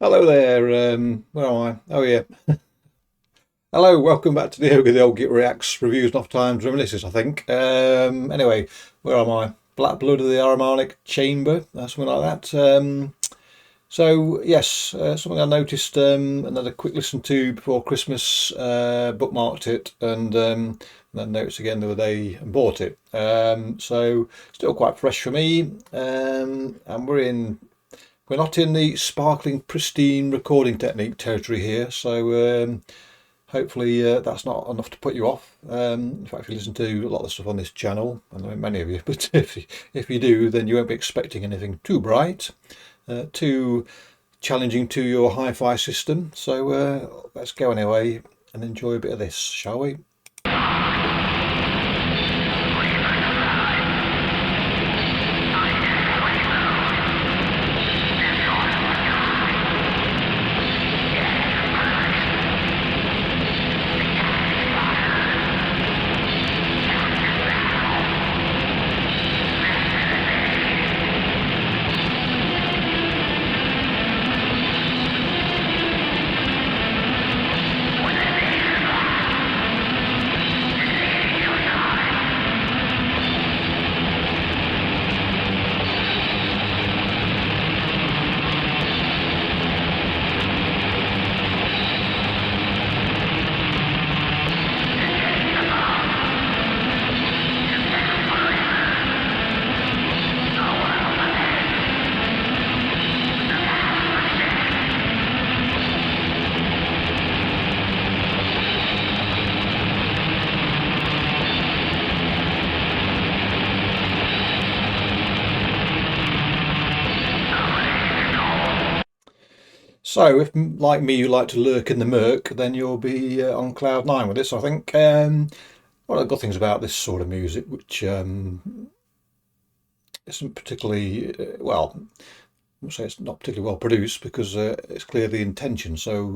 Hello there, where am I? Oh yeah. Hello, welcome back to the Ogre, the old Git Reacts, Reviews and Oft-Times Reminiscences, I think. Anyway, where am I? Black Blood of the Arhimanic Chamber, something like that. Yes, something I noticed and had a quick listen to before Christmas, bookmarked it, and then noticed again the other day and bought it. Still quite fresh for me, and we're not in the sparkling, pristine recording technique territory here, so hopefully that's not enough to put you off. In fact, if you listen to a lot of the stuff on this channel, I know many of you, but if you do, then you won't be expecting anything too bright, too challenging to your hi-fi system. So let's go anyway and enjoy a bit of this, shall we? So, if like me, you like to lurk in the murk, then you'll be on cloud nine with this, I think. One of the good things about this sort of music, which isn't particularly well, I would say it's not particularly well produced because it's clear the intention, so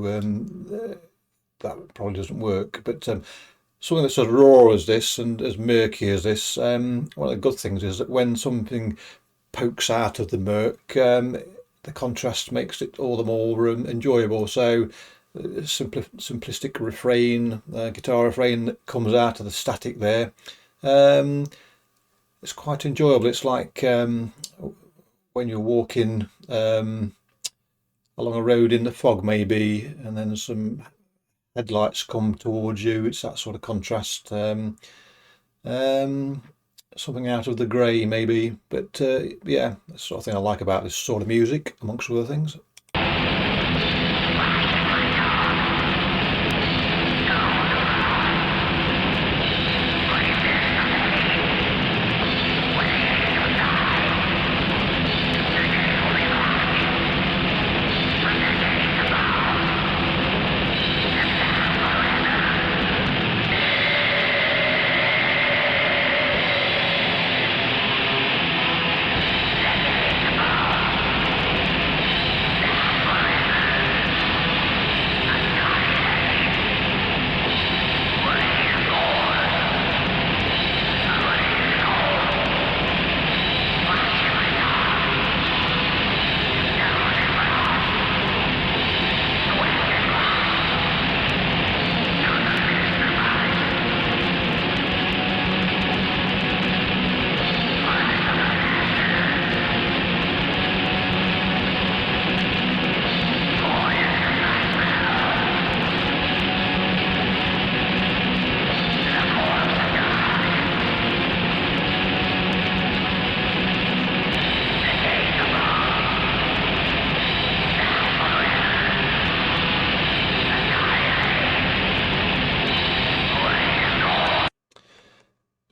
that probably doesn't work. But something that's as raw as this and as murky as this, one of the good things is that when something pokes out of the murk, the contrast makes it all the more enjoyable. So, simplistic refrain, guitar refrain that comes out of the static there. Um, it's quite enjoyable. It's like when you're walking along a road in the fog, maybe, and then some headlights come towards you. It's that sort of contrast. Um, Something out of the grey, maybe. But yeah, that's the sort of thing I like about this sort of music, amongst other things.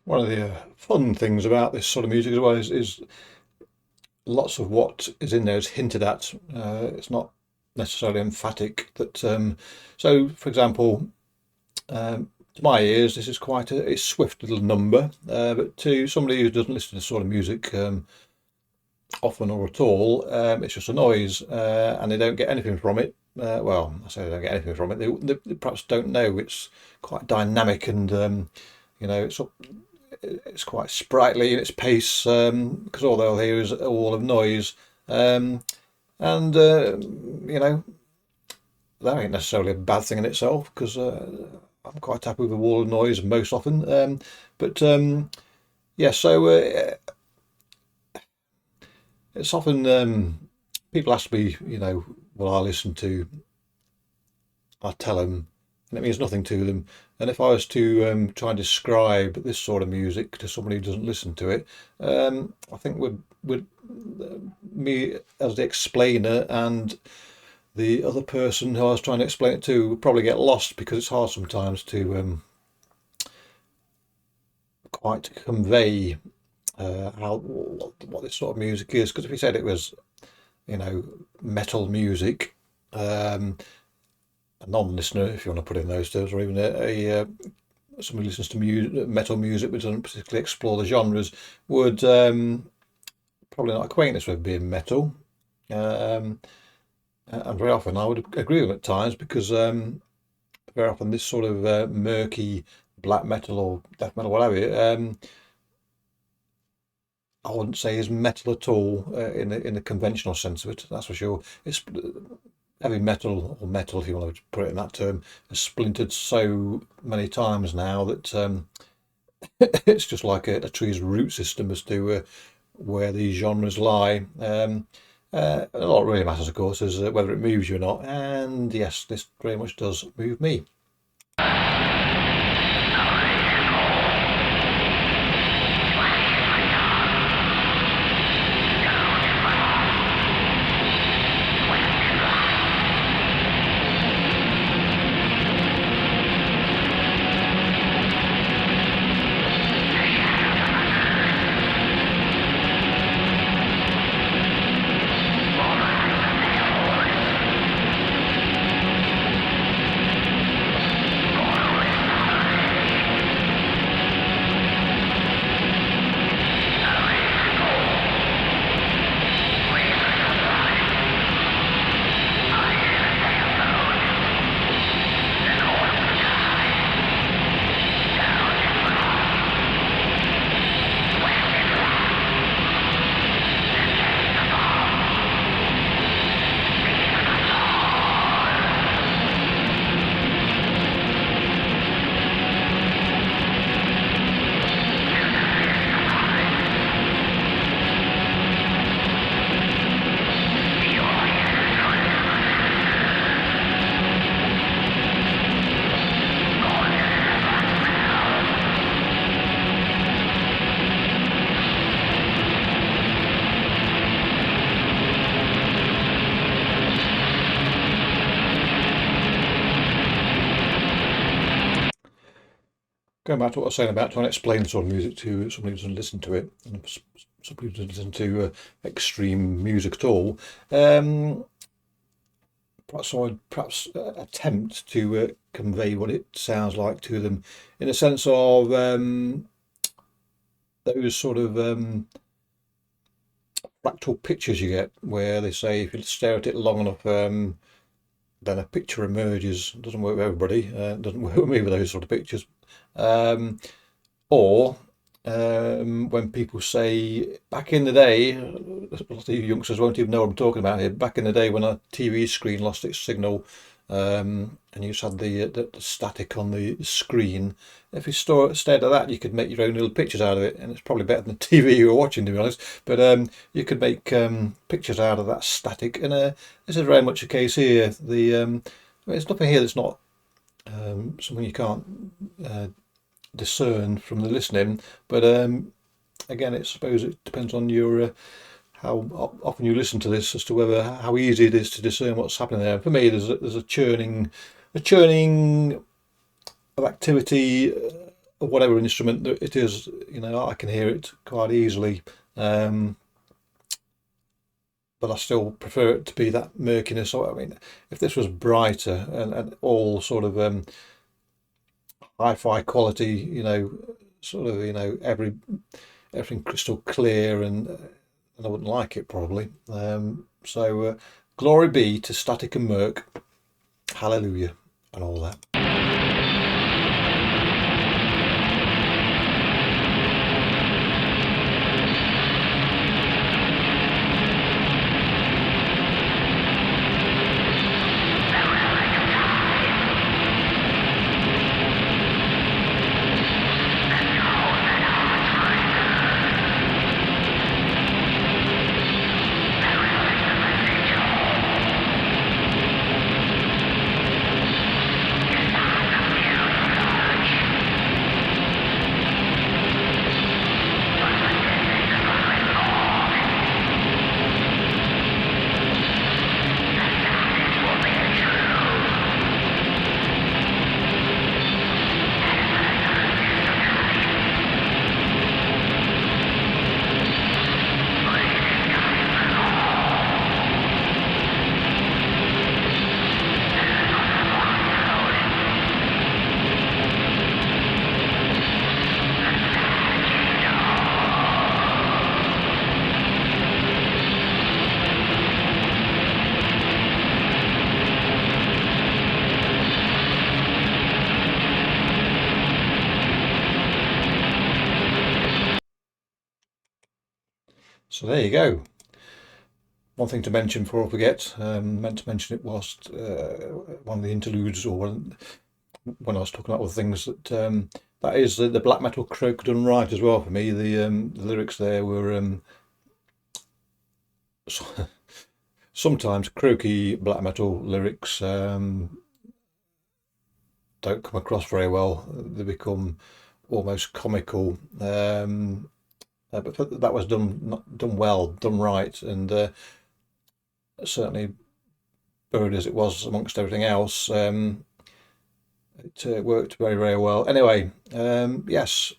One of the fun things about this sort of music as well is lots of what is in there is hinted at. It's not necessarily emphatic. So, for example, to my ears, this is quite a swift little number, but to somebody who doesn't listen to this sort of music often or at all, it's just a noise, and they don't get anything from it. Well, I say they don't get anything from it. They perhaps don't know it's quite dynamic and it's quite sprightly in its pace because all they'll hear is a wall of noise. and you know, that ain't necessarily a bad thing in itself, because I'm quite happy with the wall of noise most often. But yeah, so it's often people ask me, what I listen to. I tell them, and it means nothing to them. And if I was to try and describe this sort of music to somebody who doesn't listen to it, I think would me as the explainer and the other person who I was trying to explain it to would probably get lost, because it's hard sometimes to quite convey how what this sort of music is. Because if you said it was, metal music, a non-listener, if you want to put it in those terms, or even somebody who listens to metal music but doesn't particularly explore the genres, would probably not acquaint us with being metal. And very often I would agree with them at times, because very often this sort of murky black metal or death metal, whatever, I wouldn't say is metal at all in the conventional sense of it. That's for sure. It's heavy metal, or metal if you want to put it in that term, has splintered so many times now that it's just like a tree's root system as to where these genres lie. A lot really matters, of course, is whether it moves you or not. And yes, this very much does move me. Going back to what I was saying about trying to explain sort of music to somebody who doesn't listen to it, and somebody who doesn't listen to extreme music at all, perhaps I'd attempt to convey what it sounds like to them, in a sense of those sort of fractal pictures you get, where they say if you stare at it long enough, then a picture emerges. It doesn't work with everybody. It doesn't work with me with those sort of pictures. Or when people say, back in the day, a lot of you youngsters won't even know what I'm talking about here. Back in the day when a TV screen lost its signal, and you just had the static on the screen. If you stared at that, you could make your own little pictures out of it, and it's probably better than the TV you were watching, to be honest. But you could make pictures out of that static, and this is very much a case here. There's nothing here that's not something you can't discern from the listening, but again, I suppose it depends on your how often you listen to this as to whether how easy it is to discern what's happening there. For me, there's a churning of activity of whatever instrument that it is. I can hear it quite easily, but I still prefer it to be that murkiness. So, I mean, if this was brighter and all sort of hi-fi quality, sort of, everything crystal clear, and I wouldn't like it probably. So glory be to static and murk, hallelujah, and all that. So there you go. One thing to mention before I forget, meant to mention it whilst one of the interludes, or when I was talking about other things, that that is the black metal croak done right as well for me. The lyrics there were sometimes croaky black metal lyrics don't come across very well. They become almost comical. But that was done well, done right, and certainly buried as it was amongst everything else. It worked very, very well. Anyway, yes,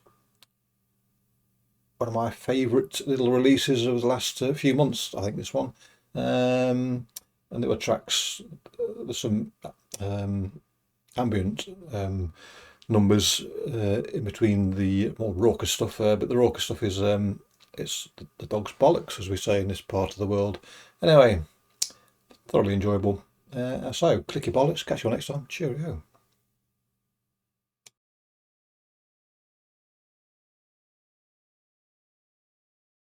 one of my favourite little releases of the last few months, I think this one. And there were tracks, there's some ambient numbers in between the more raucous stuff, but the raucous stuff is it's the dog's bollocks, as we say in this part of the world. Anyway, thoroughly enjoyable. So, click your bollocks, catch you all next time. Cheerio.